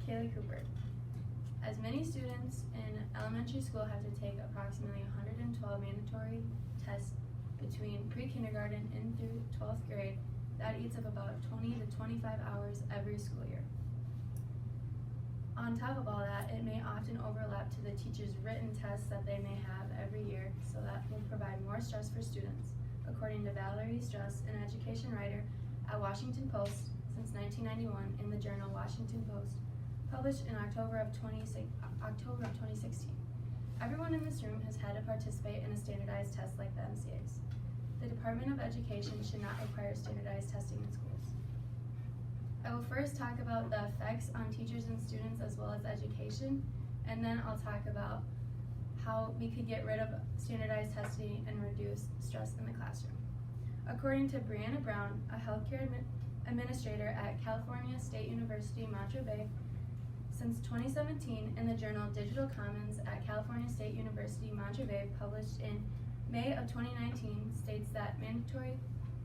Kailey Cooper. As many students in elementary school have to take approximately 112 mandatory tests between pre-kindergarten and through 12th grade, that eats up about 20 to 25 hours every school year. On top of all that, it may often overlap to the teacher's written tests that they may have every year, so that will provide more stress for students, according to Valerie Struss, an education writer at Washington Post since 1991 in the journal Washington Post, published in October of 2016. Everyone in this room has had to participate in a standardized test like the MCAs. The Department of Education should not require standardized testing in schools. I will first talk about the effects on teachers and students as well as education, and then I'll talk about how we could get rid of standardized testing and reduce stress in the classroom. According to Brianna Brown, a healthcare administrator at California State University, Monterey Bay, since 2017 in the journal Digital Commons at California State University, Monterey Bay, published in May of 2019, states that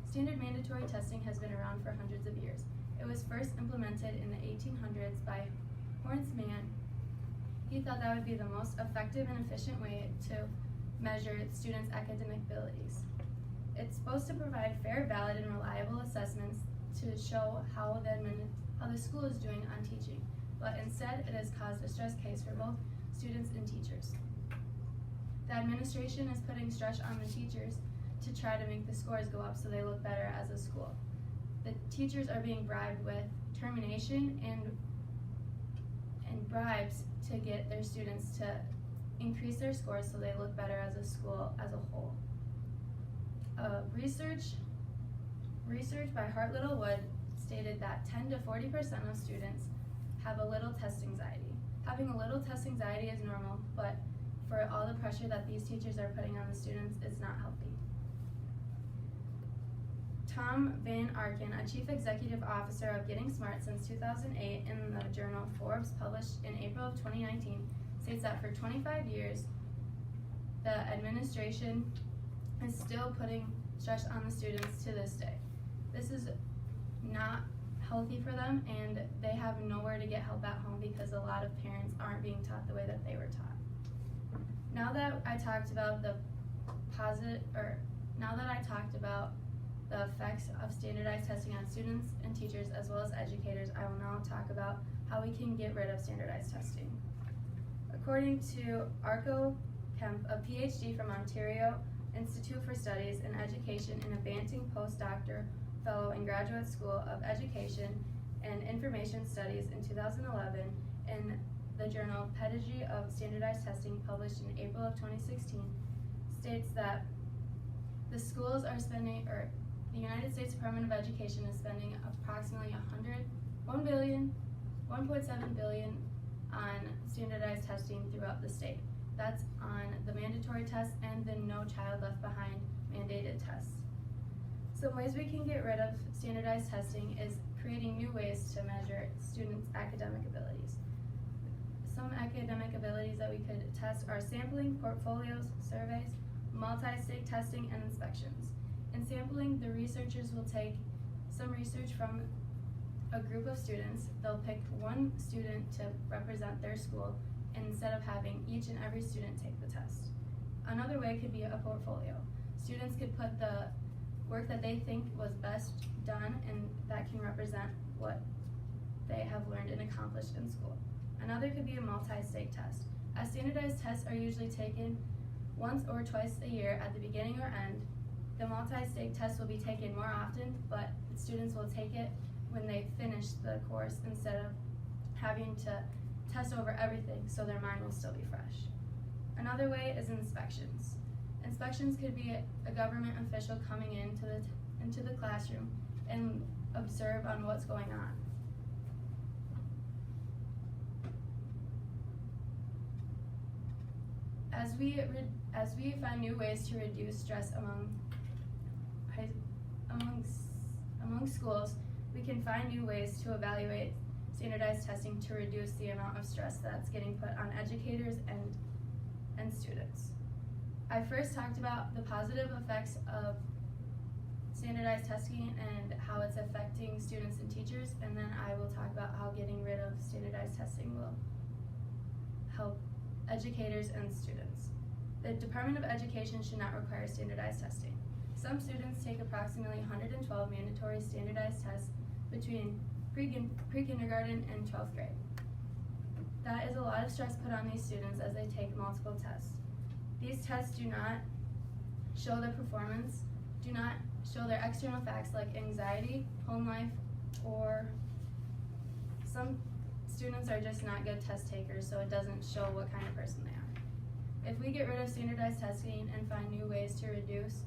standard mandatory testing has been around for hundreds of years. It was first implemented in the 1800s by Horace Mann. He thought that would be the most effective and efficient way to measure students' academic abilities. It's supposed to provide fair, valid, and reliable assessments to show how the school is doing on teaching, but instead it has caused a stress case for both students and teachers. The administration is putting stress on the teachers to try to make the scores go up so they look better as a school. The teachers are being bribed with termination and bribes to get their students to increase their scores so they look better as a school as a whole. Research by Hart Littlewood stated that 10 to 40% of students have a little test anxiety. Having a little test anxiety is normal, but for all the pressure that these teachers are putting on the students, it's not healthy. Tom Van Arken, a chief executive officer of Getting Smart since 2008 in the journal Forbes, published in April of 2019, states that for 25 years, the administration is still putting stress on the students to this day. This is not healthy for them, and they have nowhere to get help at home because a lot of parents aren't being taught the way that they were taught. Now that I talked about the effects of standardized testing on students and teachers as well as educators, I will now talk about how we can get rid of standardized testing. According to Arco Kemp, a PhD from Ontario Institute for Studies in Education and a Banting postdoctoral fellow in Graduate School of Education and Information Studies in 2011, in the journal Pedagogy of Standardized Testing, published in April of 2016, states that the United States Department of Education is spending approximately $1.7 billion on standardized testing throughout the state. That's on the mandatory tests and the No Child Left Behind mandated tests. Some ways we can get rid of standardized testing is creating new ways to measure students' academic abilities. Some academic abilities that we could test are sampling, portfolios, surveys, multi-stage testing, and inspections. In sampling, the researchers will take some research from a group of students. They'll pick one student to represent their school, and instead of having each and every student take the test. Another way could be a portfolio. Students could put the work that they think was best done and that can represent what they have learned and accomplished in school. Another could be a multi-stage test. As standardized tests are usually taken once or twice a year at the beginning or end, the multi-stage test will be taken more often, but students will take it when they finish the course instead of having to test over everything, so their mind will still be fresh. Another way is inspections. Inspections could be a government official coming into the classroom and observe on what's going on. As we find new ways to reduce stress among schools, we can find new ways to evaluate standardized testing to reduce the amount of stress that's getting put on educators and students. I first talked about the positive effects of standardized testing and how it's affecting students and teachers, and then I will talk about how getting rid of standardized standardized testing will help educators and students. The Department of Education should not require standardized testing. Some students take approximately 112 mandatory standardized tests between pre-kindergarten and 12th grade. That is a lot of stress put on these students as they take multiple tests. These tests do not show their performance, do not show their external facts like anxiety, home life, or some students are just not good test takers, so it doesn't show what kind of person they are. If we get rid of standardized testing and find new ways to reduce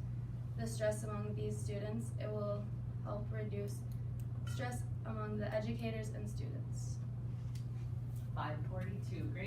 the stress among these students, it will help reduce stress among the educators and students. 542, great.